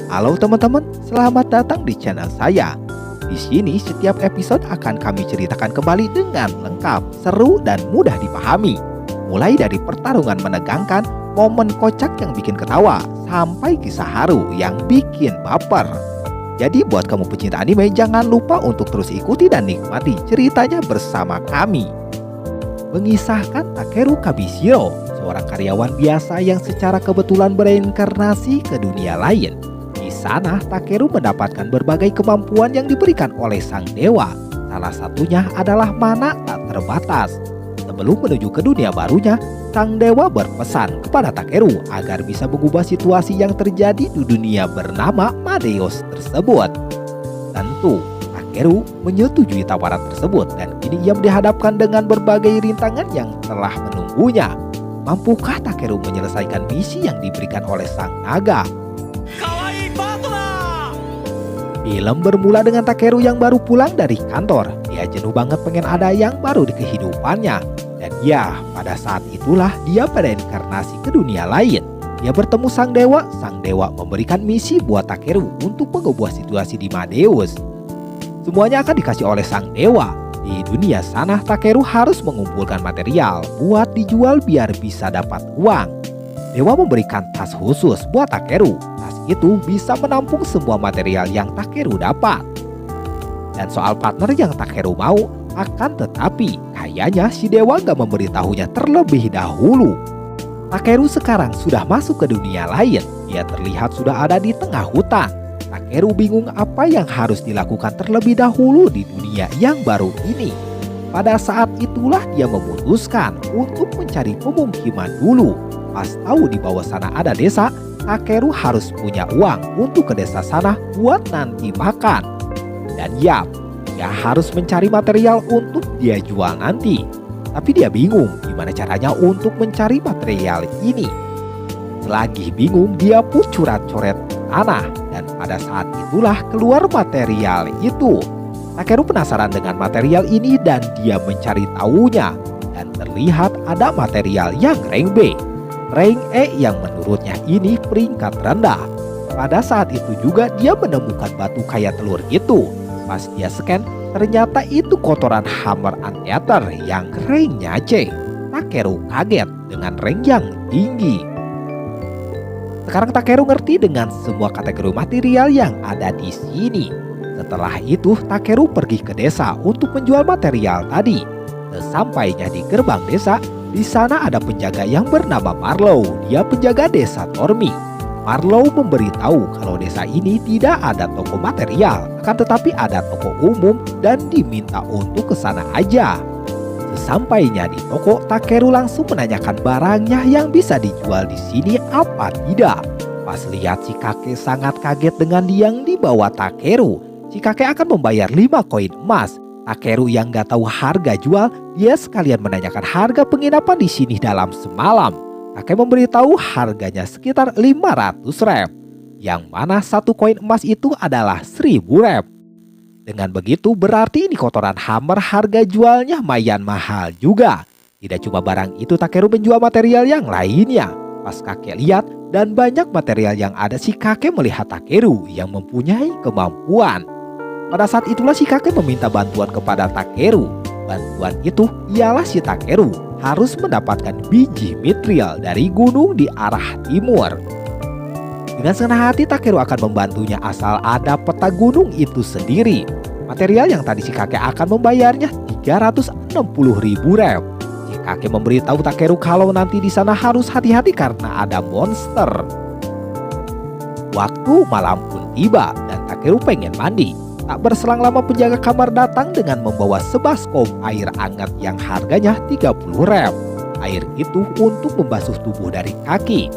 Halo teman-teman, selamat datang di channel saya. Di sini setiap episode akan kami ceritakan kembali dengan lengkap, seru dan mudah dipahami. Mulai dari pertarungan menegangkan, momen kocak yang bikin ketawa, sampai kisah haru yang bikin baper. Jadi buat kamu pecinta anime, jangan lupa untuk terus ikuti dan nikmati ceritanya bersama kami. Mengisahkan Takeru Kabishiro, seorang karyawan biasa yang secara kebetulan bereinkarnasi ke dunia lain. Di sana, Takeru mendapatkan berbagai kemampuan yang diberikan oleh sang dewa. Salah satunya adalah mana tak terbatas. Sebelum menuju ke dunia barunya, sang dewa berpesan kepada Takeru agar bisa mengubah situasi yang terjadi di dunia bernama Madeos tersebut. Tentu, Takeru menyetujui tawaran tersebut dan kini ia dihadapkan dengan berbagai rintangan yang telah menunggunya. Mampukah Takeru menyelesaikan misi yang diberikan oleh sang naga? Film bermula dengan Takeru yang baru pulang dari kantor. Dia jenuh banget pengen ada yang baru di kehidupannya. Dan ya, pada saat itulah dia bereinkarnasi ke dunia lain. Dia bertemu sang dewa memberikan misi buat Takeru untuk mengubah situasi di Madeus. Semuanya akan dikasih oleh sang dewa. Di dunia sana, Takeru harus mengumpulkan material buat dijual biar bisa dapat uang. Dewa memberikan tas khusus buat Takeru. Tas itu bisa menampung semua material yang Takeru dapat. Dan soal partner yang Takeru mau, akan tetapi kayaknya si dewa gak memberitahunya terlebih dahulu. Takeru sekarang sudah masuk ke dunia lain. Dia terlihat sudah ada di tengah hutan. Takeru bingung apa yang harus dilakukan terlebih dahulu di dunia yang baru ini. Pada saat itulah dia memutuskan untuk mencari pemukiman dulu. Pas tahu di bawah sana ada desa, Takeru harus punya uang untuk ke desa sana buat nanti makan. Dan ya, dia harus mencari material untuk dia jual nanti. Tapi dia bingung gimana caranya untuk mencari material ini. Selagi bingung, dia pun coret-coret tanah. Dan pada saat itulah keluar material itu. Takeru penasaran dengan material ini dan dia mencari tahunya. Dan terlihat ada material yang rank B. Rank E yang menurutnya ini peringkat rendah. Pada saat itu juga dia menemukan batu kayak telur itu. Pas dia scan, ternyata itu kotoran hammer anteater yang ranknya C. Takeru kaget dengan rank yang tinggi. Sekarang Takeru ngerti dengan semua kategori material yang ada di sini. Setelah itu Takeru pergi ke desa untuk menjual material tadi. Sesampainya di gerbang desa, di sana ada penjaga yang bernama Marlow. Dia penjaga desa Tormi. Marlow memberitahu kalau desa ini tidak ada toko material, akan tetapi ada toko umum dan diminta untuk ke sana aja. Sesampainya di toko, Takeru langsung menanyakan barangnya yang bisa dijual di sini apa tidak. Pas lihat si kakek sangat kaget dengan yang dibawa Takeru. Si kakek akan membayar 5 koin emas. Takeru yang gak tahu harga jual, dia sekalian menanyakan harga penginapan di sini dalam semalam. Kakek memberitahu harganya sekitar 500 rep. Yang mana 1 koin emas itu adalah 1000 rep. Dengan begitu berarti ini kotoran hammer harga jualnya lumayan mahal juga. Tidak cuma barang itu, Takeru menjual material yang lainnya. Pas kakek lihat dan banyak material yang ada, si kakek melihat Takeru yang mempunyai kemampuan. Pada saat itulah si kakek meminta bantuan kepada Takeru. Bantuan itu ialah si Takeru harus mendapatkan biji mithril dari gunung di arah timur. Dengan senang hati Takeru akan membantunya asal ada peta gunung itu sendiri. Material yang tadi si kakek akan membayarnya 360.000 rep. Si kakek memberitahu Takeru kalau nanti di sana harus hati-hati karena ada monster. Waktu malam pun tiba dan Takeru pengen mandi. Tak berselang lama penjaga kamar datang dengan membawa sebaskom air hangat yang harganya 30 rep. Air itu untuk membasuh tubuh dari kaki.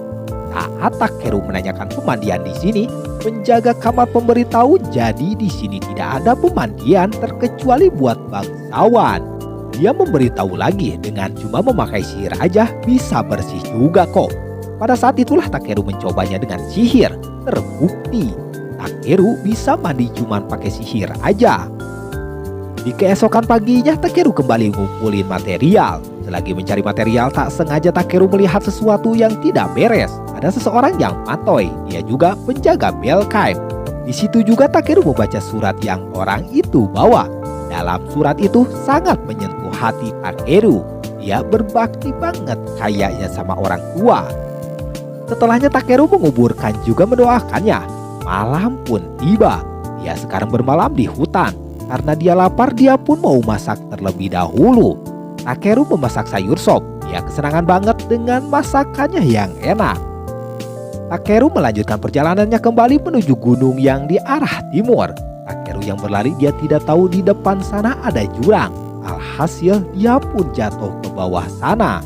Saat Takeru menanyakan pemandian di sini, penjaga kamar pemberitahu jadi di sini tidak ada pemandian terkecuali buat bangsawan. Dia memberitahu lagi dengan cuma memakai sihir aja bisa bersih juga kok. Pada saat itulah Takeru mencobanya dengan sihir. Terbukti Takeru bisa mandi cuma pakai sihir aja. Di keesokan paginya Takeru kembali ngumpulin material. Selagi mencari material, tak sengaja Takeru melihat sesuatu yang tidak beres. ada seseorang yang pantoi. Dia juga penjaga Belkheim. Di situ juga Takeru membaca surat yang orang itu bawa. Dalam surat itu sangat menyentuh hati Takeru. Dia berbakti banget kayaknya sama orang tua. Setelahnya Takeru menguburkan juga mendoakannya. Malam pun tiba. Dia sekarang bermalam di hutan. Karena dia lapar, dia pun mau masak terlebih dahulu. Takeru memasak sayur sop. Dia kesenangan banget dengan masakannya yang enak. Takeru melanjutkan perjalanannya kembali menuju gunung yang di arah timur. Takeru yang berlari, dia tidak tahu di depan sana ada jurang. Alhasil dia pun jatuh ke bawah sana.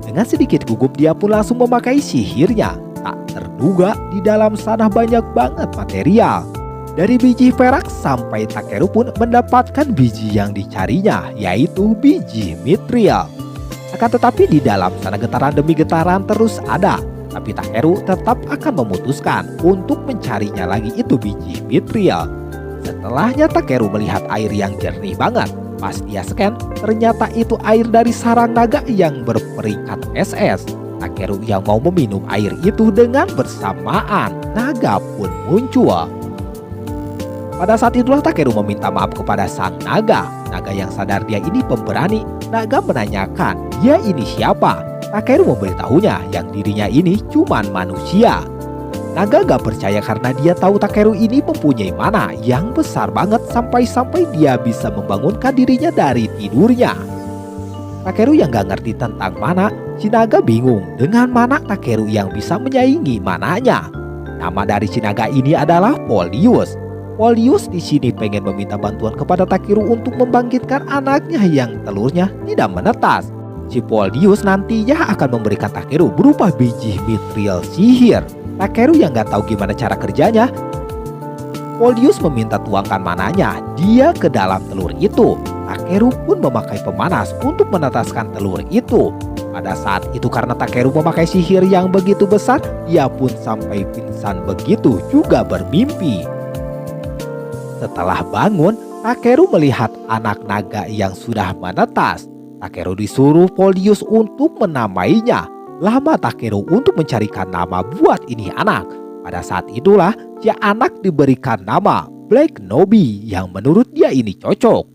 Dengan sedikit gugup dia pun langsung memakai sihirnya. Tak terduga di dalam sana banyak banget material. Dari biji perak sampai Takeru pun mendapatkan biji yang dicarinya, yaitu biji mithril. Akan tetapi di dalam sana getaran demi getaran terus ada. Tapi Takeru tetap akan memutuskan untuk mencarinya lagi itu biji mithril. Setelahnya Takeru melihat air yang jernih banget. Pas dia scan, ternyata itu air dari sarang naga yang berperingkat SS. Takeru yang mau meminum air itu dengan bersamaan, naga pun muncul. Pada saat itulah Takeru meminta maaf kepada sang naga. Naga yang sadar dia ini pemberani. Naga menanyakan dia ini siapa. Takeru memberitahunya yang dirinya ini cuman manusia. Naga gak percaya karena dia tahu Takeru ini mempunyai mana yang besar banget sampai-sampai dia bisa membangunkan dirinya dari tidurnya. Takeru yang gak ngerti tentang mana, si naga bingung dengan mana Takeru yang bisa menyaingi mananya. Nama dari si naga ini adalah Polius. Polius di sini pengen meminta bantuan kepada Takeru untuk membangkitkan anaknya yang telurnya tidak menetas. Si Polius nantinya akan memberikan Takeru berupa biji mithril sihir. Takeru yang gak tahu gimana cara kerjanya, Polius meminta tuangkan mananya dia ke dalam telur itu. Takeru pun memakai pemanas untuk menetaskan telur itu. Pada saat itu karena Takeru memakai sihir yang begitu besar, dia pun sampai pingsan begitu juga bermimpi. Setelah bangun, Takeru melihat anak naga yang sudah menetas. Takeru disuruh Polius untuk menamainya. Lama Takeru untuk mencarikan nama buat ini anak. Pada saat itulah si anak diberikan nama Black Nobi yang menurut dia ini cocok.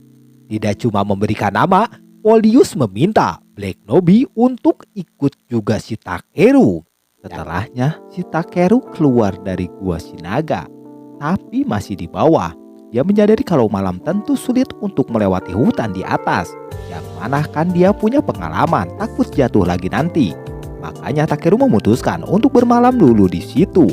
Tidak cuma memberikan nama, Polius meminta Black Nobi untuk ikut juga si Takeru. Setelahnya si Takeru keluar dari gua si naga, tapi masih di bawah. Dia menyadari kalau malam tentu sulit untuk melewati hutan di atas. Yang mana kan dia punya pengalaman takut jatuh lagi nanti. Makanya Takeru memutuskan untuk bermalam dulu di situ.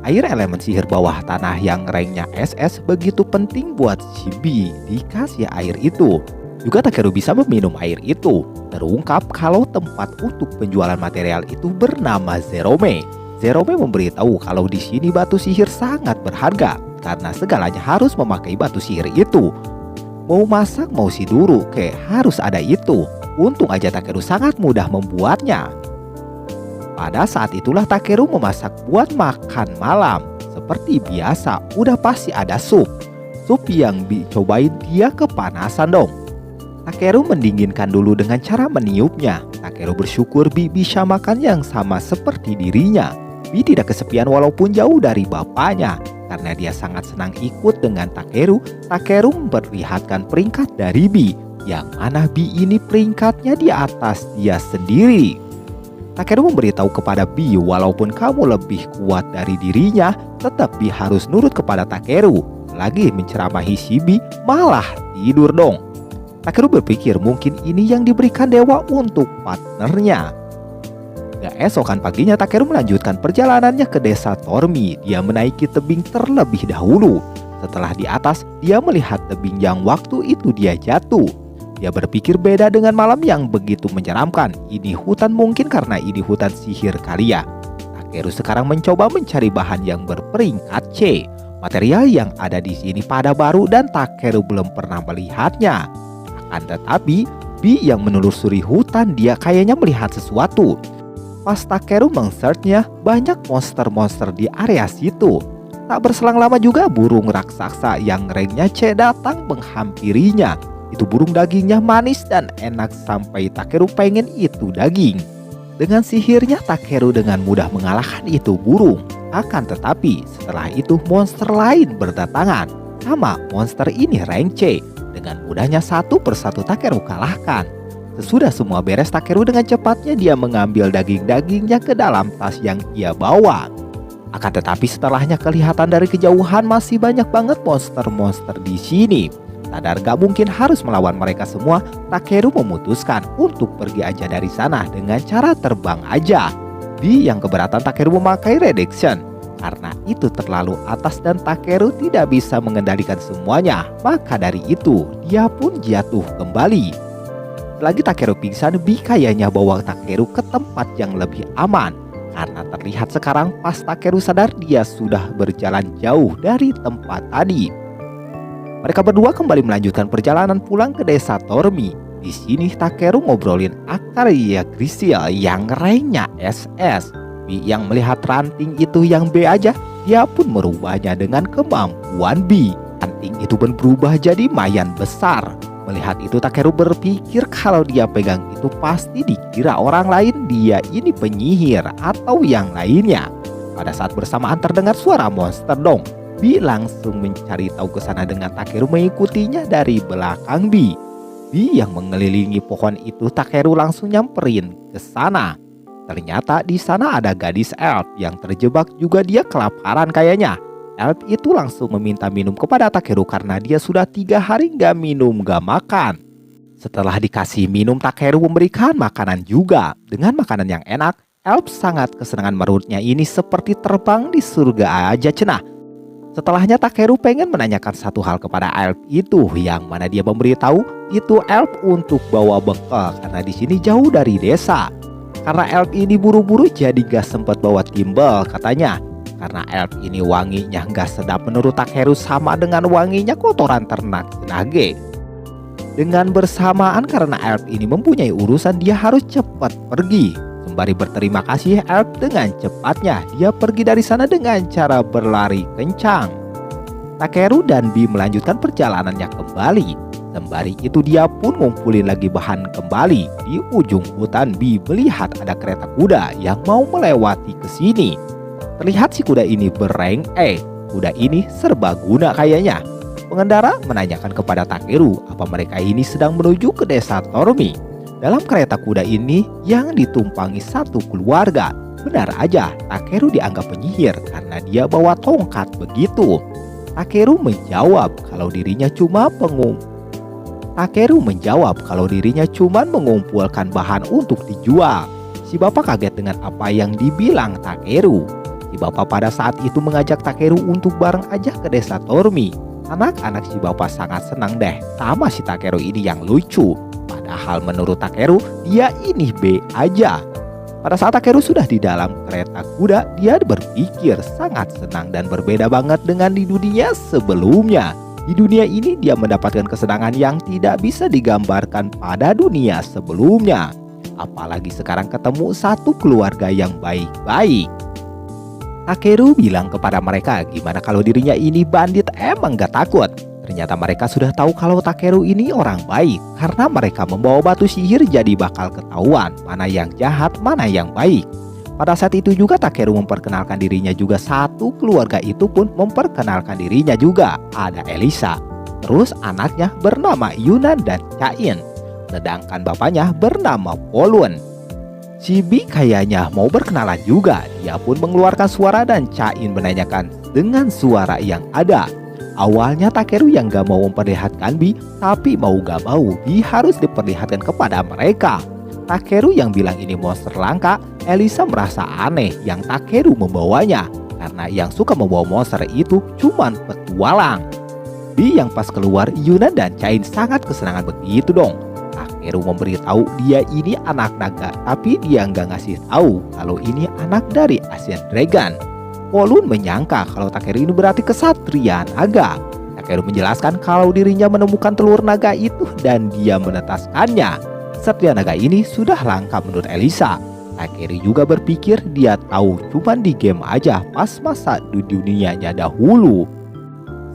Air elemen sihir bawah tanah yang ranknya SS begitu penting buat si B dikasih air itu. Juga Takeru bisa meminum air itu. Terungkap kalau tempat untuk penjualan material itu bernama Zerome. Zerome memberitahu kalau di sini batu sihir sangat berharga karena segalanya harus memakai batu sihir itu. Mau masak mau siduru harus ada itu. Untung aja Takeru sangat mudah membuatnya. Pada saat itulah Takeru memasak buat makan malam. Seperti biasa udah pasti ada sup. Sup yang dicobain dia kepanasan dong. Takeru mendinginkan dulu dengan cara meniupnya. Takeru bersyukur Bi bisa makan yang sama seperti dirinya. Bi tidak kesepian walaupun jauh dari bapaknya. Karena dia sangat senang ikut dengan Takeru, Takeru memperlihatkan peringkat dari Bi. Yang mana Bi ini peringkatnya di atas dia sendiri. Takeru memberitahu kepada Bi walaupun kamu lebih kuat dari dirinya, tetap Bi harus nurut kepada Takeru. Lagi menceramahi si Bi malah tidur dong. Takeru berpikir mungkin ini yang diberikan dewa untuk partnernya. Keesokan paginya Takeru melanjutkan perjalanannya ke desa Tormi. Dia menaiki tebing terlebih dahulu. Setelah di atas, dia melihat tebing yang waktu itu dia jatuh. Dia berpikir beda dengan malam yang begitu menyeramkan. Ini hutan mungkin karena ini hutan sihir kali ya. Takeru sekarang mencoba mencari bahan yang berperingkat C. Material yang ada di sini pada baru dan Takeru belum pernah melihatnya. Akan tetapi, Bi yang menelusuri hutan dia kayaknya melihat sesuatu. Pas Takeru meng-searchnya, banyak monster-monster di area situ. Tak berselang lama juga burung raksasa yang ranknya C datang menghampirinya. Itu burung dagingnya manis dan enak sampai Takeru pengen itu daging. Dengan sihirnya Takeru dengan mudah mengalahkan itu burung. Akan tetapi setelah itu monster lain berdatangan. Sama monster ini Rengche. Dengan mudahnya satu persatu Takeru kalahkan. Sesudah semua beres, Takeru dengan cepatnya dia mengambil daging-dagingnya ke dalam tas yang ia bawa. Akan tetapi setelahnya kelihatan dari kejauhan masih banyak banget monster-monster di sini. Sadar gak mungkin harus melawan mereka semua, Takeru memutuskan untuk pergi aja dari sana dengan cara terbang aja. Bi yang keberatan Takeru memakai reduction. Karena itu terlalu atas dan Takeru tidak bisa mengendalikan semuanya. Maka dari itu dia pun jatuh kembali. Selagi Takeru pingsan, Bi kayaknya bawa Takeru ke tempat yang lebih aman. Karena terlihat sekarang pas Takeru sadar dia sudah berjalan jauh dari tempat tadi. Mereka berdua kembali melanjutkan perjalanan pulang ke desa Tormi. Di sini Takeru ngobrolin Akaria Grisil yang ranknya SS. Bi yang melihat ranting itu yang B aja, dia pun merubahnya dengan kemampuan B. Ranting itu pun berubah jadi mayan besar. Melihat itu Takeru berpikir kalau dia pegang itu pasti dikira orang lain dia ini penyihir atau yang lainnya. Pada saat bersamaan terdengar suara monster dong. Bi langsung mencari tahu ke sana dengan Takeru mengikutinya dari belakang Bi. Bi yang mengelilingi pohon itu, Takeru langsung nyamperin ke sana. Ternyata di sana ada gadis elf yang terjebak juga, dia kelaparan kayaknya. Elf itu langsung meminta minum kepada Takeru karena dia sudah 3 hari gak minum gak makan. Setelah dikasih minum, Takeru memberikan makanan juga. Dengan makanan yang enak, elf sangat kesenangan perutnya ini seperti terbang di surga aja cenah. Setelahnya Takeru pengen menanyakan satu hal kepada elf itu, yang mana dia memberitahu itu elf untuk bawa bekal karena di sini jauh dari desa. Karena elf ini buru-buru jadi gak sempat bawa timbal katanya. Karena elf ini wanginya gak sedap menurut Takeru sama dengan wanginya kotoran ternak Tsunade. Dengan bersamaan karena elf ini mempunyai urusan, dia harus cepat pergi. Sembari berterima kasih, elf dengan cepatnya dia pergi dari sana dengan cara berlari kencang. Takeru dan Bi melanjutkan perjalanannya kembali. Sembari itu dia pun ngumpulin lagi bahan kembali. Di ujung hutan Bi melihat ada kereta kuda yang mau melewati ke sini. Terlihat si kuda ini bereng kuda ini serbaguna kayaknya. Pengendara menanyakan kepada Takeru apa mereka ini sedang menuju ke desa Tormi. Dalam kereta kuda ini yang ditumpangi satu keluarga. Benar aja, Takeru dianggap penyihir karena dia bawa tongkat begitu. Takeru menjawab kalau dirinya cuma mengumpulkan bahan untuk dijual. Si bapak kaget dengan apa yang dibilang Takeru. Si bapak pada saat itu mengajak Takeru untuk bareng aja ke desa Tormi. Anak-anak si bapak sangat senang deh sama si Takeru ini yang lucu. Padahal menurut Takeru dia ini B aja. Pada saat Takeru sudah di dalam kereta kuda, dia berpikir sangat senang dan berbeda banget dengan di dunia sebelumnya. Di dunia ini dia mendapatkan kesenangan yang tidak bisa digambarkan pada dunia sebelumnya. Apalagi sekarang ketemu satu keluarga yang baik-baik. Takeru bilang kepada mereka gimana kalau dirinya ini bandit emang gak takut. Ternyata mereka sudah tahu kalau Takeru ini orang baik. Karena mereka membawa batu sihir jadi bakal ketahuan mana yang jahat, mana yang baik. Pada saat itu juga Takeru memperkenalkan dirinya juga, satu keluarga itu pun memperkenalkan dirinya juga. Ada Elisa. Terus anaknya bernama Yunan dan Cain. Sedangkan bapaknya bernama Polun. Si Bi kayaknya mau berkenalan juga. Dia pun mengeluarkan suara dan Cain menanyakan dengan suara yang ada. Awalnya Takeru yang gak mau memperlihatkan Bi, tapi mau gak mau Bi harus diperlihatkan kepada mereka. Takeru yang bilang ini monster langka, Elisa merasa aneh yang Takeru membawanya. Karena yang suka membawa monster itu cuman petualang. Bi yang pas keluar, Yuna dan Cain sangat kesenangan begitu dong. Takeru memberitahu dia ini anak naga, tapi dia nggak ngasih tahu kalau ini anak dari Asian Dragon. Polun menyangka kalau Takeru ini berarti kesatria naga. Takeru menjelaskan kalau dirinya menemukan telur naga itu dan dia menetaskannya. Satria naga ini sudah langka menurut Elisa. Takeru juga berpikir dia tahu cuman di game aja pas masa di dunianya dahulu.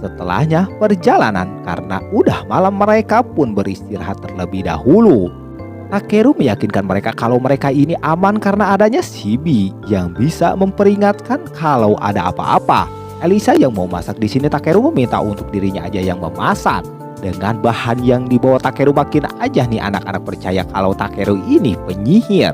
Setelahnya perjalanan karena udah malam mereka pun beristirahat terlebih dahulu. Takeru meyakinkan mereka kalau mereka ini aman karena adanya Shibi yang bisa memperingatkan kalau ada apa-apa. Elisa yang mau masak di sini, Takeru meminta untuk dirinya aja yang memasak. Dengan bahan yang dibawa Takeru, makin aja nih anak-anak percaya kalau Takeru ini penyihir.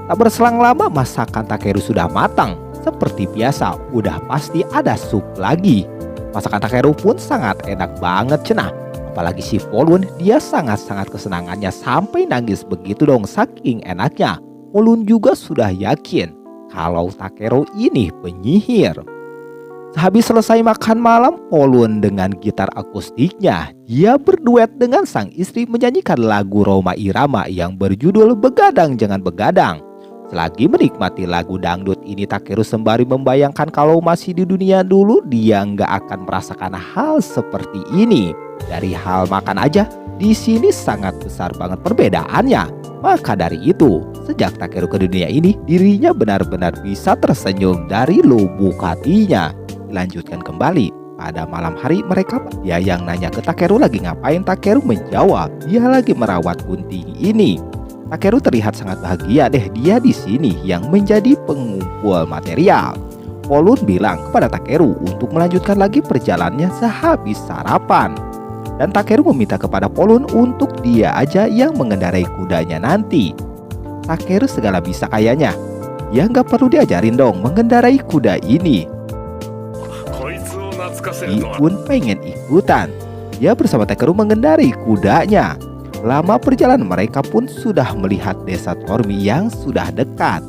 Tak berselang lama masakan Takeru sudah matang. Seperti biasa, udah pasti ada sup lagi. Masakan Takeru pun sangat enak banget cenah. Apalagi si Polun, dia sangat-sangat kesenangannya sampai nangis begitu dong saking enaknya. Polun juga sudah yakin kalau Takeru ini penyihir. Sehabis selesai makan malam, Polun dengan gitar akustiknya, dia berduet dengan sang istri menyanyikan lagu Rhoma Irama yang berjudul Begadang Jangan Begadang. Selagi menikmati lagu dangdut ini, Takeru sembari membayangkan kalau masih di dunia dulu dia nggak akan merasakan hal seperti ini. Dari hal makan aja, di sini sangat besar banget perbedaannya. Maka dari itu, sejak Takeru ke dunia ini, dirinya benar-benar bisa tersenyum dari lubuk hatinya. Dilanjutkan kembali, pada malam hari mereka, dia yang nanya ke Takeru lagi ngapain. Takeru menjawab, dia lagi merawat gunting ini. Takeru terlihat sangat bahagia deh, dia di sini yang menjadi pengumpul material. Polun bilang kepada Takeru untuk melanjutkan lagi perjalanannya sehabis sarapan. Dan Takeru meminta kepada Polun untuk dia aja yang mengendarai kudanya nanti. Takeru segala bisa kayaknya, dia nggak perlu diajarin dong mengendarai kuda ini. Shi pun pengen ikutan. Dia bersama Takeru mengendarai kudanya. Lama perjalanan mereka pun sudah melihat desa Tormi yang sudah dekat.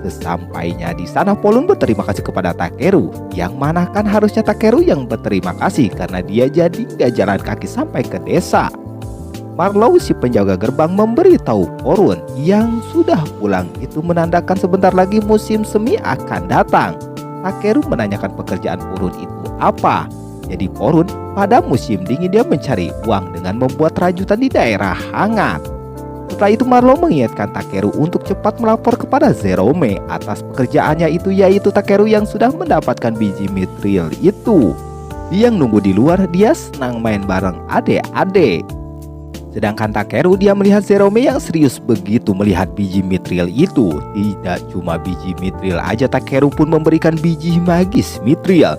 Sesampainya di sana, Polun berterima kasih kepada Takeru. Yang mana kan harusnya Takeru yang berterima kasih karena dia jadi gak jalan kaki sampai ke desa. Marlow si penjaga gerbang memberitahu Polun yang sudah pulang itu menandakan sebentar lagi musim semi akan datang. Takeru menanyakan pekerjaan Polun itu apa. Jadi Polun pada musim dingin dia mencari uang dengan membuat rajutan di daerah hangat. Setelah itu Marlow mengingatkan Takeru untuk cepat melapor kepada Jerome atas pekerjaannya itu, yaitu Takeru yang sudah mendapatkan biji mithril itu. Dia yang nunggu di luar, dia senang main bareng adik-adik. Sedangkan Takeru dia melihat Jerome yang serius begitu melihat biji mithril itu. Tidak cuma biji mithril aja, Takeru pun memberikan biji magis mithril.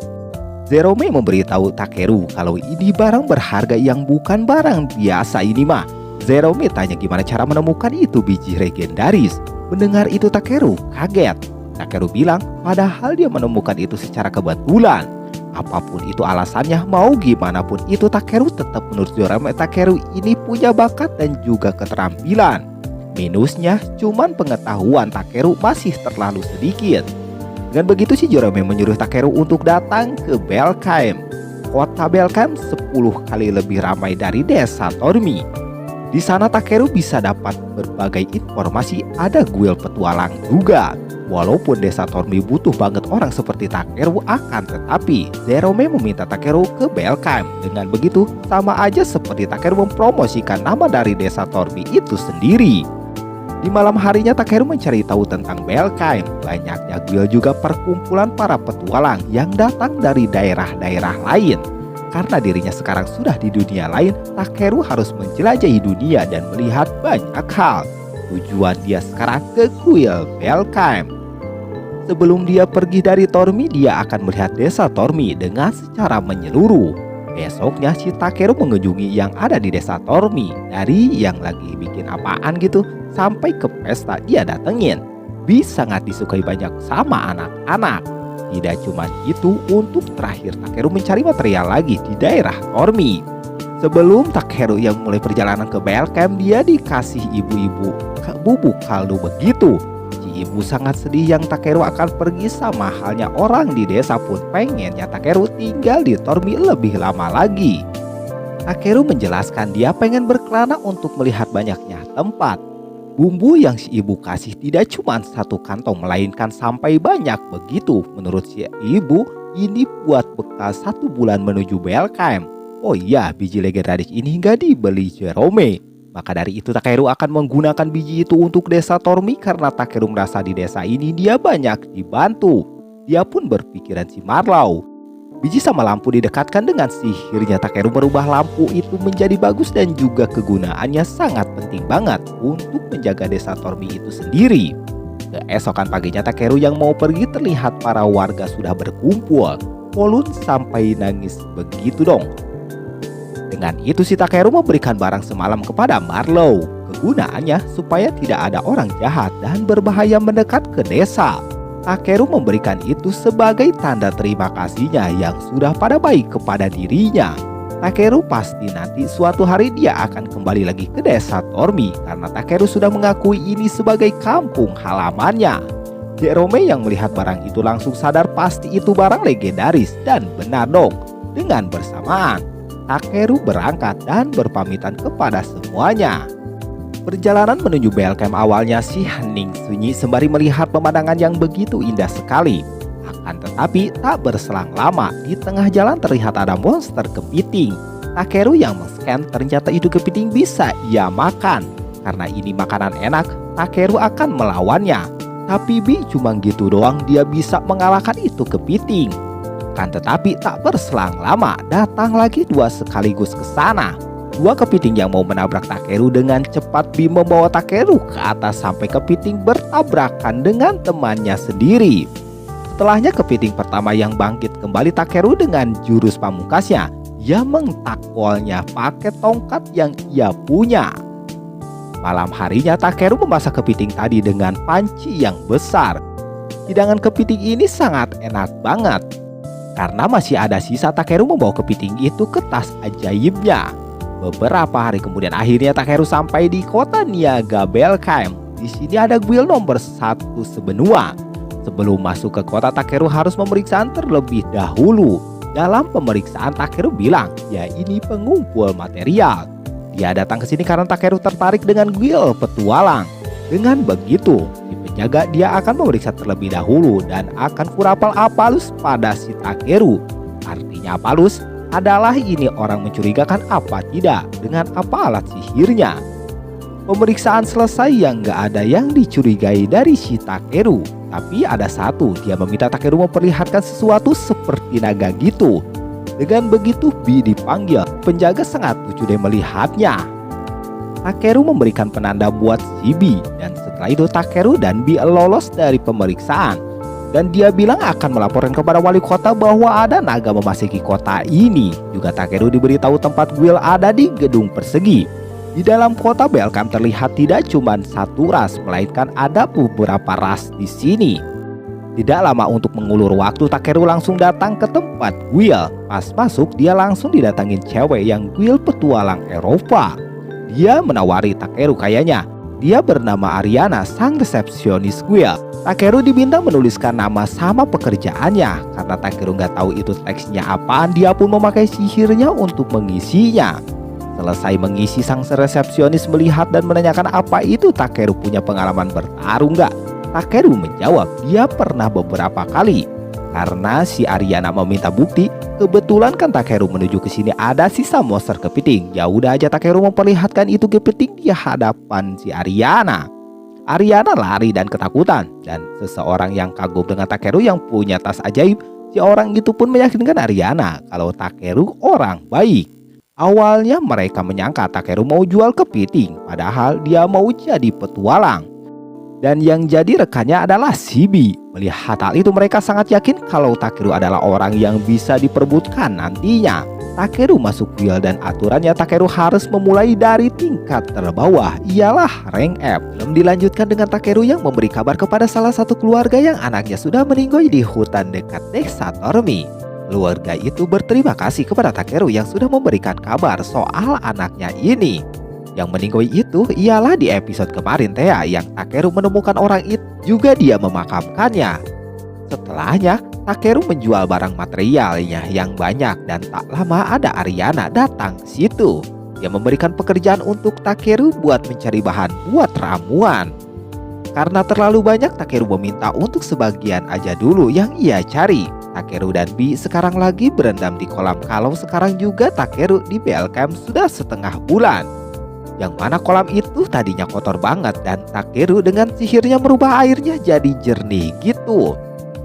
Jerome memberitahu Takeru kalau ini barang berharga yang bukan barang biasa ini mah. Jerome tanya gimana cara menemukan itu biji legendaris. Mendengar itu Takeru kaget. Takeru bilang padahal dia menemukan itu secara kebetulan. Apapun itu alasannya, mau gimana pun itu Takeru tetap menurut Jerome Takeru ini punya bakat dan juga keterampilan. Minusnya cuman pengetahuan Takeru masih terlalu sedikit. Dengan begitu si Jerome menyuruh Takeru untuk datang ke Belkheim. Kota Belkheim 10 kali lebih ramai dari desa Tormi. Di sana Takeru bisa dapat berbagai informasi, ada guild petualang juga. Walaupun desa Tormi butuh banget orang seperti Takeru, akan tetapi Jerome meminta Takeru ke Belkheim. Dengan begitu sama aja seperti Takeru mempromosikan nama dari desa Tormi itu sendiri. Di malam harinya Takeru mencari tahu tentang Belkheim. Banyaknya guild juga perkumpulan para petualang yang datang dari daerah-daerah lain. Karena dirinya sekarang sudah di dunia lain, Takeru harus menjelajahi dunia dan melihat banyak hal. Tujuan dia sekarang ke kuil Belkheim. Sebelum dia pergi dari Tormi, dia akan melihat desa Tormi dengan secara menyeluruh. Besoknya si Takeru mengunjungi yang ada di desa Tormi. Dari yang lagi bikin apaan gitu sampai ke pesta dia datengin. Bisa sangat disukai banyak sama anak-anak. Tidak cuma itu, untuk terakhir Takeru mencari material lagi di daerah Tormi. Sebelum Takeru yang mulai perjalanan ke Belkheim, dia dikasih ibu-ibu bubuk kaldu begitu. Si ibu sangat sedih yang Takeru akan pergi, sama halnya orang di desa pun pengennya Takeru tinggal di Tormi lebih lama lagi. Takeru menjelaskan dia pengen berkelana untuk melihat banyaknya tempat. Bumbu yang si ibu kasih tidak cuma satu kantong, melainkan sampai banyak begitu. Menurut si ibu, ini buat bekal 1 bulan menuju Belkheim. Oh iya, biji legendaris ini nggak dibeli Jerome. Maka dari itu Takeru akan menggunakan biji itu untuk desa Tormi karena Takeru merasa di desa ini dia banyak dibantu. Dia pun berpikiran si Marlow. Biji sama lampu didekatkan dengan sihirnya Takeru merubah lampu itu menjadi bagus dan juga kegunaannya sangat penting banget untuk menjaga desa Tormi itu sendiri. Keesokan paginya Takeru yang mau pergi terlihat para warga sudah berkumpul. Polun sampai nangis begitu dong. Dengan itu si Takeru memberikan barang semalam kepada Marlow. Kegunaannya supaya tidak ada orang jahat dan berbahaya mendekat ke desa. Takeru memberikan itu sebagai tanda terima kasihnya yang sudah pada baik kepada dirinya. Takeru pasti nanti suatu hari dia akan kembali lagi ke desa Tormi karena Takeru sudah mengakui ini sebagai kampung halamannya. Jerome yang melihat barang itu langsung sadar pasti itu barang legendaris dan benar dong. Dengan bersamaan, Takeru berangkat dan berpamitan kepada semuanya. Perjalanan menuju base camp awalnya si hening sunyi sembari melihat pemandangan yang begitu indah sekali. Akan tetapi tak berselang lama di tengah jalan terlihat ada monster kepiting. Takeru yang men-scan ternyata itu kepiting bisa ia makan. Karena ini makanan enak, Takeru akan melawannya. Tapi cuma gitu doang dia bisa mengalahkan itu kepiting. Akan tetapi tak berselang lama datang lagi dua sekaligus ke sana. Dua kepiting yang mau menabrak Takeru dengan cepat membawa Takeru ke atas sampai kepiting bertabrakan dengan temannya sendiri. Setelahnya kepiting pertama yang bangkit kembali Takeru dengan jurus pamungkasnya. Ia mengtakwalnya pakai tongkat yang ia punya. Malam harinya Takeru memasak kepiting tadi dengan panci yang besar. Hidangan kepiting ini sangat enak banget. Karena masih ada sisa Takeru membawa kepiting itu ke tas ajaibnya. Beberapa hari kemudian akhirnya Takeru sampai di kota Niaga Base Camp. Di sini ada guild nomor 1 sebenua. Sebelum masuk ke kota Takeru harus pemeriksaan terlebih dahulu. Dalam pemeriksaan Takeru bilang, ya ini pengumpul material. Dia datang ke sini karena Takeru tertarik dengan guild petualang. Dengan begitu, si penjaga dia akan memeriksa terlebih dahulu dan akan kurapal Apalus pada si Takeru. Artinya Apalus adalah ini orang mencurigakan apa tidak dengan apa alat sihirnya. Pemeriksaan selesai yang gak ada yang dicurigai dari si Takeru. Tapi ada satu, dia meminta Takeru memperlihatkan sesuatu seperti naga gitu. Dengan begitu Bi dipanggil, penjaga sangat lucu deh melihatnya. Takeru memberikan penanda buat si Bi dan setelah itu Takeru dan Bi lolos dari pemeriksaan. Dan dia bilang akan melaporkan kepada wali kota bahwa ada naga memasuki kota ini. Juga Takeru diberitahu tempat guild ada di gedung persegi. Di dalam kota Base Camp terlihat tidak cuma satu ras, melainkan ada beberapa ras di sini. Tidak lama untuk mengulur waktu, Takeru langsung datang ke tempat guild. Pas masuk, dia langsung didatangin cewek yang guild petualang Eropa. Dia menawari Takeru kayaknya. Dia bernama Ariana, sang resepsionis guild. Takeru diminta menuliskan nama sama pekerjaannya. Karena Takeru nggak tahu itu teksnya apaan, dia pun memakai sihirnya untuk mengisinya. Selesai mengisi, sang resepsionis melihat dan menanyakan apa itu Takeru punya pengalaman bertarung nggak. Takeru menjawab dia pernah beberapa kali. Karena si Ariana meminta bukti, kebetulan kan Takeru menuju ke sini ada sisa monster kepiting. Ya udah aja Takeru memperlihatkan itu kepiting di hadapan si Ariana. Ariana lari dan ketakutan, dan seseorang yang kagum dengan Takeru yang punya tas ajaib, si orang itu pun meyakinkan Ariana kalau Takeru orang baik. Awalnya mereka menyangka Takeru mau jual kepiting, padahal dia mau jadi petualang. Dan yang jadi rekannya adalah Shibi. Melihat hal itu mereka sangat yakin kalau Takeru adalah orang yang bisa diperebutkan nantinya. Takeru masuk guild dan aturannya Takeru harus memulai dari tingkat terbawah, ialah rank F. Belum dilanjutkan dengan Takeru yang memberi kabar kepada salah satu keluarga yang anaknya sudah meninggoy di hutan dekat desa Tormi. Keluarga itu berterima kasih kepada Takeru yang sudah memberikan kabar soal anaknya ini. Yang meninggoy itu ialah di episode kemarin Thea yang Takeru menemukan orang itu juga dia memakamkannya. Setelahnya Takeru menjual barang materialnya yang banyak dan tak lama ada Ariana datang ke situ. Dia memberikan pekerjaan untuk Takeru buat mencari bahan buat ramuan. Karena terlalu banyak Takeru meminta untuk sebagian aja dulu yang ia cari. Takeru dan Bi sekarang lagi berendam di kolam kalau sekarang juga Takeru di Base Camp sudah setengah bulan. Yang mana kolam itu tadinya kotor banget dan Takeru dengan sihirnya merubah airnya jadi jernih gitu.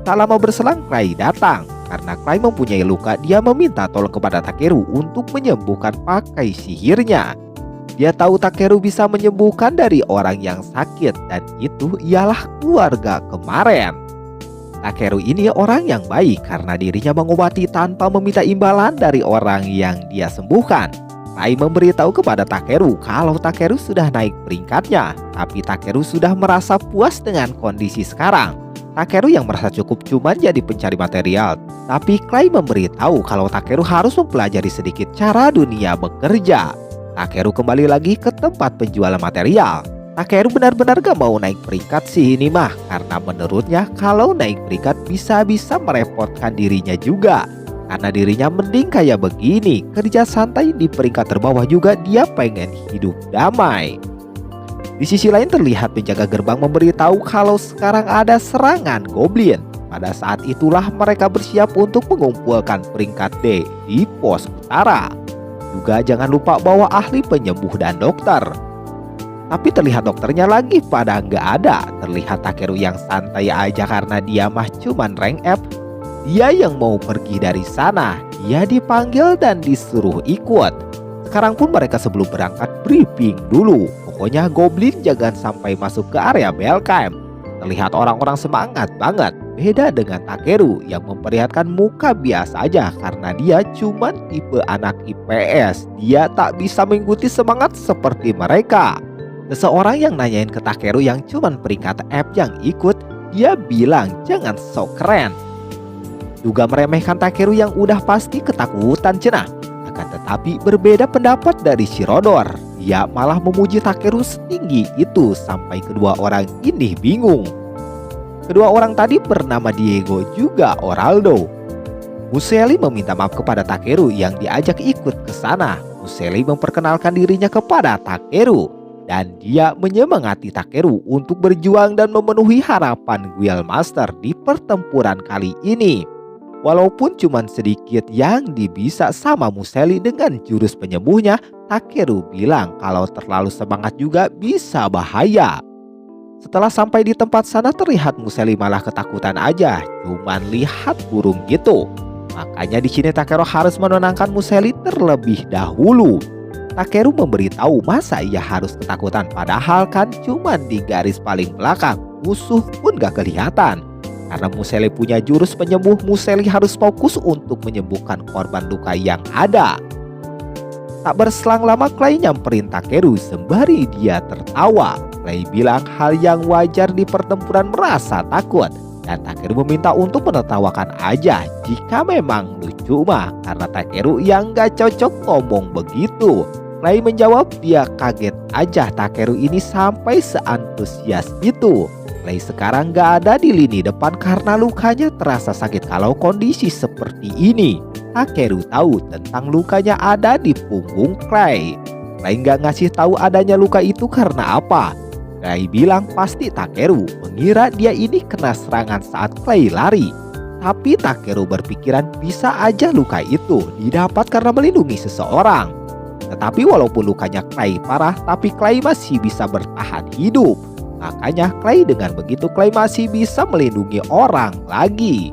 Tak lama berselang Rai datang. Karena Clay mempunyai luka, dia meminta tolong kepada Takeru untuk menyembuhkan pakai sihirnya. Dia tahu Takeru bisa menyembuhkan dari orang yang sakit, dan itu ialah keluarga kemarin. Takeru ini orang yang baik karena dirinya mengobati tanpa meminta imbalan dari orang yang dia sembuhkan. Clay memberitahu kepada Takeru kalau Takeru sudah naik peringkatnya, tapi Takeru sudah merasa puas dengan kondisi sekarang. Takeru yang merasa cukup cuma jadi pencari material, tapi Clay memberitahu kalau Takeru harus mempelajari sedikit cara dunia bekerja. Takeru kembali lagi ke tempat penjualan material. Takeru benar-benar gak mau naik peringkat sih ini mah, karena menurutnya kalau naik peringkat bisa-bisa merepotkan dirinya juga. Karena dirinya mending kayak begini, kerja santai di peringkat terbawah juga dia pengen hidup damai. Di sisi lain terlihat penjaga gerbang memberitahu kalau sekarang ada serangan goblin. Pada saat itulah mereka bersiap untuk mengumpulkan peringkat D di pos utara. Juga jangan lupa bawa ahli penyembuh dan dokter. Tapi terlihat dokternya lagi pada nggak ada. Terlihat Takeru yang santai aja karena dia mah cuman rank F. Dia yang mau pergi dari sana. Dia dipanggil dan disuruh ikut. Sekarang pun mereka sebelum berangkat briefing dulu. Pokoknya goblin jangan sampai masuk ke area bell camp. Terlihat orang-orang semangat banget. Beda dengan Takeru yang memperlihatkan muka biasa aja karena dia cuman tipe anak IPS. Dia tak bisa mengikuti semangat seperti mereka. Seseorang yang nanyain ke Takeru yang cuman peringkat F yang ikut, dia bilang jangan sok keren. Juga meremehkan Takeru yang udah pasti ketakutan cenah. Akan tetapi berbeda pendapat dari Shirodor. Dia malah memuji Takeru setinggi itu sampai kedua orang ini bingung. Kedua orang tadi bernama Diego juga Oraldo. Museli meminta maaf kepada Takeru yang diajak ikut ke sana. Museli memperkenalkan dirinya kepada Takeru. Dan dia menyemangati Takeru untuk berjuang dan memenuhi harapan Guild Master di pertempuran kali ini. Walaupun cuma sedikit yang dibisa sama Museli dengan jurus penyembuhnya, Takeru bilang kalau terlalu semangat juga bisa bahaya. Setelah sampai di tempat sana terlihat Museli malah ketakutan aja, cuman lihat burung gitu. Makanya di sini Takeru harus menenangkan Museli terlebih dahulu. Takeru memberitahu masa ia harus ketakutan, padahal kan cuman di garis paling belakang, musuh pun gak kelihatan. Karena Museli punya jurus penyembuh, Museli harus fokus untuk menyembuhkan korban luka yang ada. Tak berselang lama Clay nyamperin Takeru sembari dia tertawa. Clay bilang hal yang wajar di pertempuran merasa takut. Dan Takeru meminta untuk menertawakan aja jika memang lucu mah, karena Takeru yang gak cocok ngomong begitu. Clay menjawab dia kaget aja Takeru ini sampai seantusias itu. Clay sekarang gak ada di lini depan karena lukanya terasa sakit kalau kondisi seperti ini. Takeru tahu tentang lukanya ada di punggung Clay. Clay gak ngasih tahu adanya luka itu karena apa. Clay bilang pasti Takeru mengira dia ini kena serangan saat Clay lari. Tapi Takeru berpikiran bisa aja luka itu didapat karena melindungi seseorang. Tetapi walaupun lukanya Clay parah, tapi Clay masih bisa bertahan hidup. Makanya Clay dengan begitu Clay masih bisa melindungi orang lagi.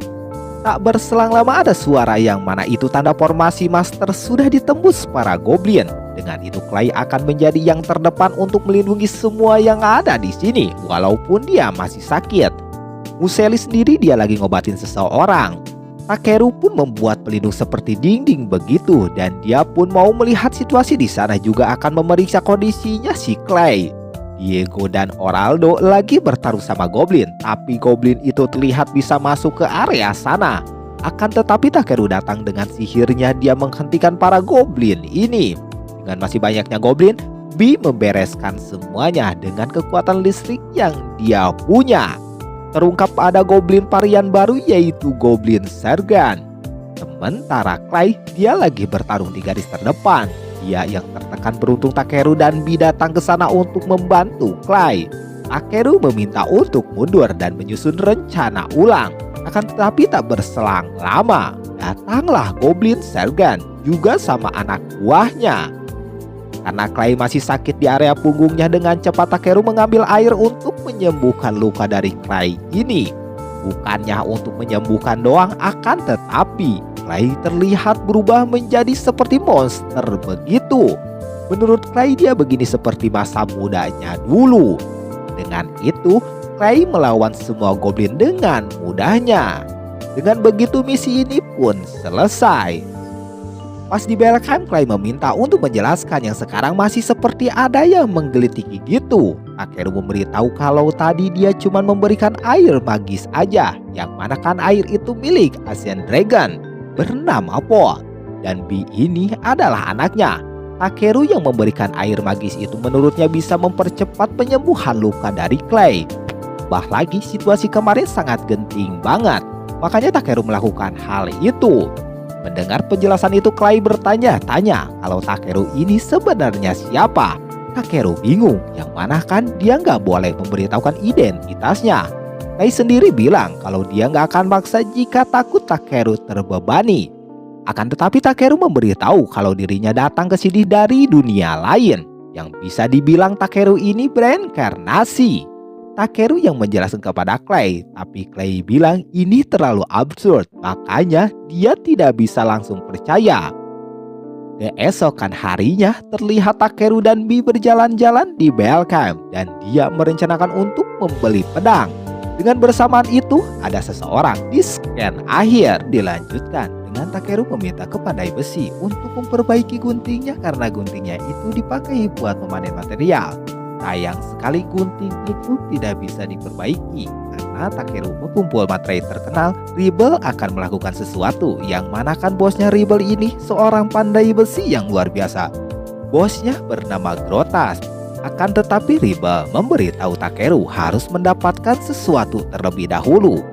Tak berselang lama ada suara yang mana itu tanda formasi master sudah ditembus para goblin. Dengan itu Clay akan menjadi yang terdepan untuk melindungi semua yang ada di sini walaupun dia masih sakit. Museli sendiri dia lagi ngobatin seseorang. Takeru pun membuat pelindung seperti dinding begitu dan dia pun mau melihat situasi di sana juga akan memeriksa kondisinya si Clay. Diego dan Oraldo lagi bertaruh sama goblin, tapi goblin itu terlihat bisa masuk ke area sana. Akan tetapi Takeru datang dengan sihirnya, dia menghentikan para goblin ini. Dengan masih banyaknya goblin, B membereskan semuanya dengan kekuatan listrik yang dia punya. Terungkap ada goblin varian baru yaitu Goblin Sergeant. Sementara Clay dia lagi bertarung di garis terdepan. Dia yang tertekan beruntung Takeru dan B datang ke sana untuk membantu Clay. Takeru meminta untuk mundur dan menyusun rencana ulang. Akan tetapi tak berselang lama, datanglah Goblin Sergeant juga sama anak buahnya. Karena Clay masih sakit di area punggungnya, dengan cepat Takeru mengambil air untuk menyembuhkan luka dari Clay ini. Bukannya untuk menyembuhkan doang, akan tetapi Clay terlihat berubah menjadi seperti monster begitu. Menurut Clay, dia begini seperti masa mudanya dulu. Dengan itu, Clay melawan semua goblin dengan mudahnya. Dengan begitu misi ini pun selesai. Pas di Belkheim, Clay meminta untuk menjelaskan yang sekarang masih seperti ada yang menggelitiki gitu. Takeru memberitahu kalau tadi dia cuma memberikan air magis aja, yang mana kan air itu milik Asian Dragon bernama Po. Dan Bi ini adalah anaknya. Takeru yang memberikan air magis itu menurutnya bisa mempercepat penyembuhan luka dari Clay. Bah lagi situasi kemarin sangat genting banget, makanya Takeru melakukan hal itu. Mendengar penjelasan itu, Clay bertanya-tanya kalau Takeru ini sebenarnya siapa. Takeru bingung, yang mana kan dia nggak boleh memberitahukan identitasnya. Clay sendiri bilang kalau dia nggak akan maksa jika takut Takeru terbebani. Akan tetapi Takeru memberitahu kalau dirinya datang ke sini dari dunia lain. Yang bisa dibilang Takeru ini berinkarnasi. Takeru yang menjelaskan kepada Clay, tapi Clay bilang ini terlalu absurd, makanya dia tidak bisa langsung percaya. Keesokan harinya, terlihat Takeru dan Bi berjalan-jalan di Belkheim dan dia merencanakan untuk membeli pedang. Dengan bersamaan itu, ada seseorang di scan akhir dilanjutkan dengan Takeru meminta kepada besi untuk memperbaiki guntingnya karena guntingnya itu dipakai buat memanen material. Sayang sekali gunting itu tidak bisa diperbaiki karena Takeru mengumpul materai terkenal. Rebel akan melakukan sesuatu yang manakan bosnya Rebel ini seorang pandai besi yang luar biasa. Bosnya bernama Grotas. Akan tetapi Rebel memberitahu Takeru harus mendapatkan sesuatu terlebih dahulu.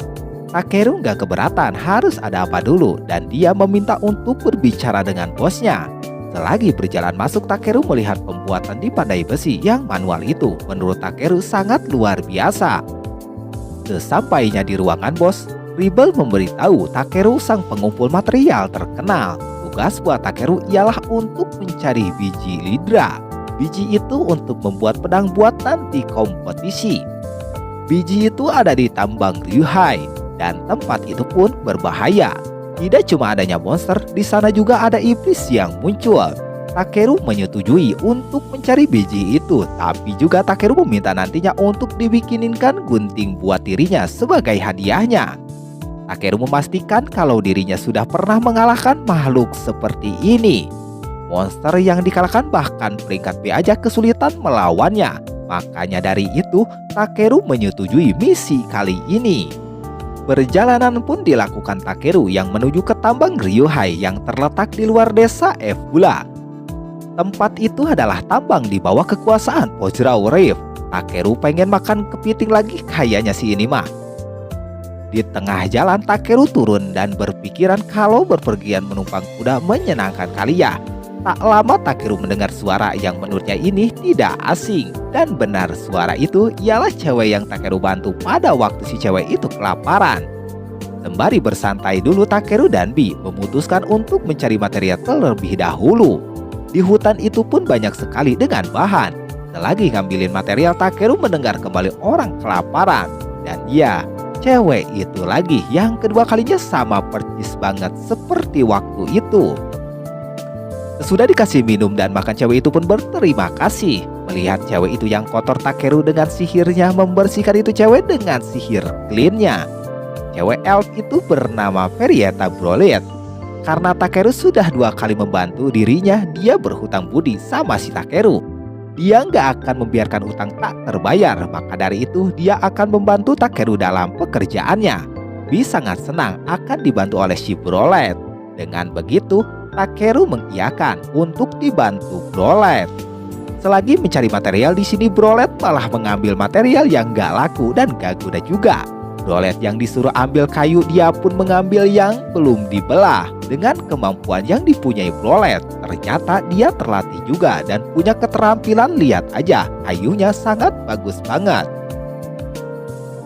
Takeru nggak keberatan harus ada apa dulu dan dia meminta untuk berbicara dengan bosnya. Selagi berjalan masuk, Takeru melihat pembuatan di pandai besi yang manual itu. Menurut Takeru sangat luar biasa. Sesampainya di ruangan bos, Rebel memberitahu Takeru sang pengumpul material terkenal. Tugas buat Takeru ialah untuk mencari biji lidra. Biji itu untuk membuat pedang buatan di kompetisi. Biji itu ada di tambang Ryuhai dan tempat itu pun berbahaya. Tidak cuma adanya monster, di sana juga ada iblis yang muncul. Takeru menyetujui untuk mencari biji itu, tapi juga Takeru meminta nantinya untuk dibikininkan gunting buat dirinya sebagai hadiahnya. Takeru memastikan kalau dirinya sudah pernah mengalahkan makhluk seperti ini. Monster yang dikalahkan bahkan peringkat B aja kesulitan melawannya. Makanya dari itu, Takeru menyetujui misi kali ini. Perjalanan pun dilakukan Takeru yang menuju ke tambang Ryuhai yang terletak di luar desa F-Bula. Tempat itu adalah tambang di bawah kekuasaan Pojrao Reef. Takeru pengen makan kepiting lagi kayaknya si ini mah. Di tengah jalan Takeru turun dan berpikiran kalau berpergian menumpang kuda menyenangkan kali ya. Tak lama Takeru mendengar suara yang menurutnya ini tidak asing. Dan benar suara itu ialah cewek yang Takeru bantu pada waktu si cewek itu kelaparan. Sembari bersantai dulu, Takeru dan Bi memutuskan untuk mencari material terlebih dahulu. Di hutan itu pun banyak sekali dengan bahan. Selagi ngambilin material, Takeru mendengar kembali orang kelaparan. Dan ya, cewek itu lagi yang kedua kalinya sama persis banget seperti waktu itu. Sesudah dikasih minum dan makan, cewek itu pun berterima kasih. Melihat cewek itu yang kotor, Takeru dengan sihirnya membersihkan itu cewek dengan sihir cleannya. Cewek elf itu bernama Perieta Brolet. Karena Takeru sudah 2 kali membantu dirinya, dia berhutang budi sama si Takeru. Dia nggak akan membiarkan hutang tak terbayar, maka dari itu dia akan membantu Takeru dalam pekerjaannya. Bi sangat senang akan dibantu oleh si Brolet. Dengan begitu, Takeru mengiyakan untuk dibantu Brolet. Selagi mencari material di sini, Brolet malah mengambil material yang gak laku dan gak guna juga. Brolet yang disuruh ambil kayu, dia pun mengambil yang belum dibelah. Dengan kemampuan yang dipunyai Brolet, ternyata dia terlatih juga dan punya keterampilan. Lihat aja, kayunya sangat bagus banget.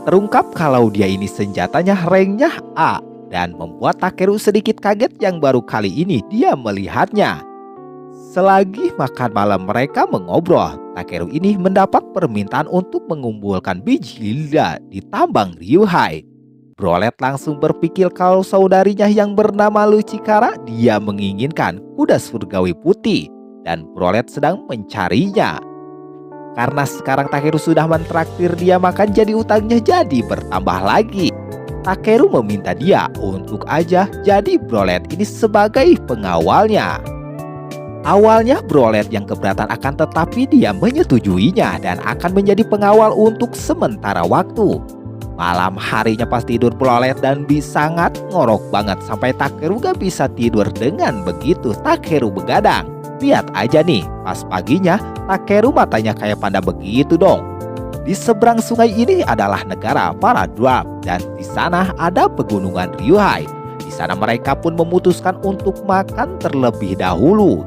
Terungkap kalau dia ini senjatanya ranknya A. Dan membuat Takeru sedikit kaget yang baru kali ini dia melihatnya. Selagi makan malam mereka mengobrol, Takeru ini mendapat permintaan untuk mengumpulkan biji lida di tambang Ryuhai. Brolet langsung berpikir kalau saudarinya yang bernama Lucikara dia menginginkan kuda surgawi putih dan Brolet sedang mencarinya. Karena sekarang Takeru sudah mentraktir dia makan, jadi utangnya jadi bertambah lagi. Takeru meminta dia untuk aja jadi Brolet ini sebagai pengawalnya. Awalnya Brolet yang keberatan akan, tetapi dia menyetujuinya dan akan menjadi pengawal untuk sementara waktu. Malam harinya pas tidur Brolet dan sangat ngorok banget sampai Takeru gak bisa tidur. Dengan begitu Takeru begadang. Lihat aja nih, pas paginya Takeru matanya kayak panda begitu dong. Di seberang sungai ini adalah negara para dwarf dan di sana ada pegunungan Ryuhai. Di sana mereka pun memutuskan untuk makan terlebih dahulu.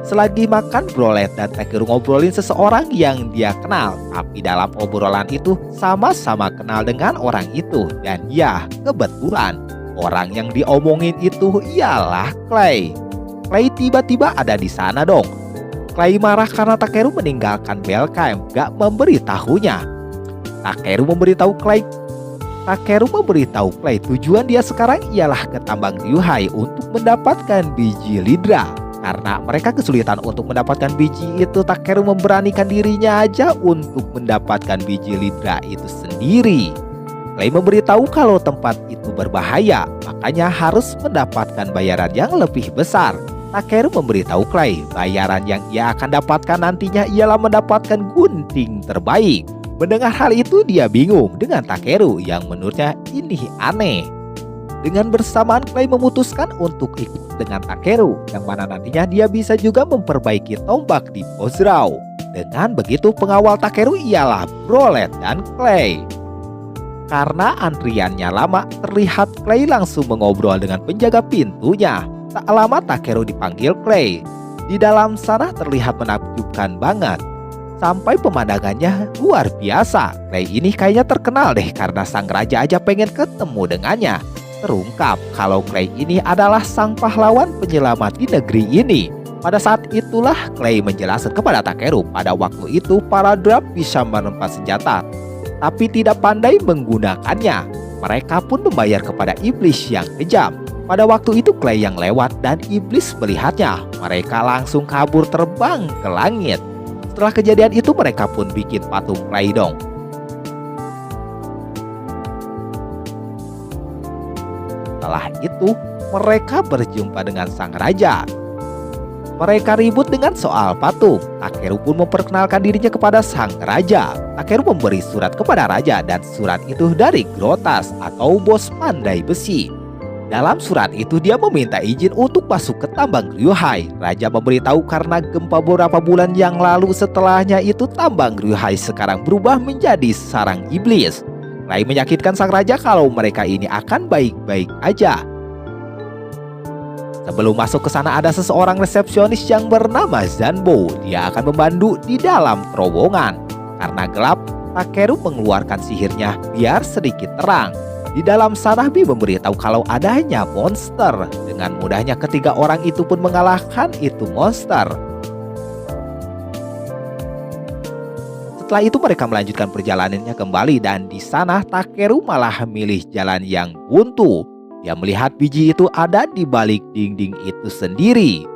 Selagi makan, Brolet dan Takeru ngobrolin seseorang yang dia kenal. Tapi dalam obrolan itu sama-sama kenal dengan orang itu. Dan ya, kebetulan orang yang diomongin itu ialah Clay. Clay tiba-tiba ada di sana dong. Clay marah karena Takeru meninggalkan Belkheim, gak memberitahunya. Takeru memberitahu Clay tujuan dia sekarang ialah ke tambang Ryuhai untuk mendapatkan biji Lidra. Karena mereka kesulitan untuk mendapatkan biji itu, Takeru memberanikan dirinya aja untuk mendapatkan biji Lidra itu sendiri. Clay memberitahu kalau tempat itu berbahaya, makanya harus mendapatkan bayaran yang lebih besar. Takeru memberitahu Clay bayaran yang ia akan dapatkan nantinya ialah mendapatkan gunting terbaik. Mendengar hal itu dia bingung dengan Takeru yang menurutnya ini aneh. Dengan bersamaan Clay memutuskan untuk ikut dengan Takeru, yang mana nantinya dia bisa juga memperbaiki tombak di Pozrau. Dengan begitu pengawal Takeru ialah Brolet dan Clay. Karena antriannya lama, terlihat Clay langsung mengobrol dengan penjaga pintunya. Tak lama Takeru dipanggil Clay. Di dalam sana terlihat menakjubkan banget. Sampai pemandangannya luar biasa. Clay ini kayaknya terkenal deh karena sang raja aja pengen ketemu dengannya. Terungkap kalau Clay ini adalah sang pahlawan penyelamat di negeri ini. Pada saat itulah Clay menjelaskan kepada Takeru pada waktu itu para dwarf bisa menumpas senjata, tapi tidak pandai menggunakannya. Mereka pun membayar kepada iblis yang kejam. Pada waktu itu Clay yang lewat dan iblis melihatnya. Mereka langsung kabur terbang ke langit. Setelah kejadian itu mereka pun bikin patung Clay dong. Setelah itu, mereka berjumpa dengan sang raja. Mereka ribut dengan soal patung. Takeru pun memperkenalkan dirinya kepada sang raja. Takeru memberi surat kepada raja dan surat itu dari Grotas atau bos pandai besi. Dalam surat itu dia meminta izin untuk masuk ke tambang Ryuhai. Raja memberitahu karena gempa beberapa bulan yang lalu, setelahnya itu tambang Ryuhai sekarang berubah menjadi sarang iblis. Clay meyakinkan sang raja kalau mereka ini akan baik-baik aja. Sebelum masuk ke sana ada seseorang resepsionis yang bernama Zanbo. Dia akan membantu di dalam terowongan. Karena gelap, Takeru mengeluarkan sihirnya biar sedikit terang. Di dalam sana Bi memberitahu kalau adanya monster. Dengan mudahnya ketiga orang itu pun mengalahkan itu monster. Setelah itu mereka melanjutkan perjalanannya kembali dan di sana Takeru malah memilih jalan yang buntu. Dia melihat biji itu ada di balik dinding itu sendiri.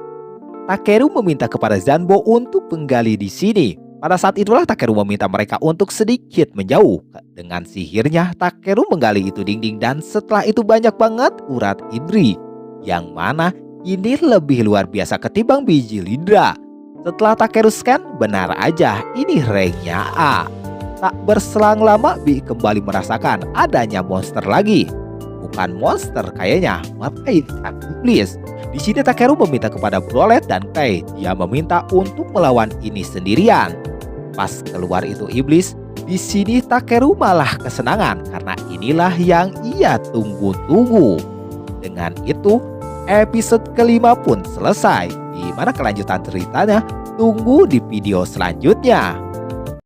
Takeru meminta kepada Zanbo untuk menggali di sini. Pada saat itulah Takeru meminta mereka untuk sedikit menjauh. Dengan sihirnya Takeru menggali itu dinding dan setelah itu banyak banget urat Idri. Yang mana ini lebih luar biasa ketimbang biji Lidra. Setelah Takeru scan, benar aja ini ranknya A. Tak berselang lama Bi kembali merasakan adanya monster lagi. Bukan monster kayaknya, malaikat iblis. Di sini Takeru meminta kepada Brolet dan Clay. Dia meminta untuk melawan ini sendirian. Pas keluar itu iblis, di sini Takeru malah kesenangan karena inilah yang ia tunggu-tunggu. Dengan itu, episode kelima pun selesai. Di mana kelanjutan ceritanya? Tunggu di video selanjutnya.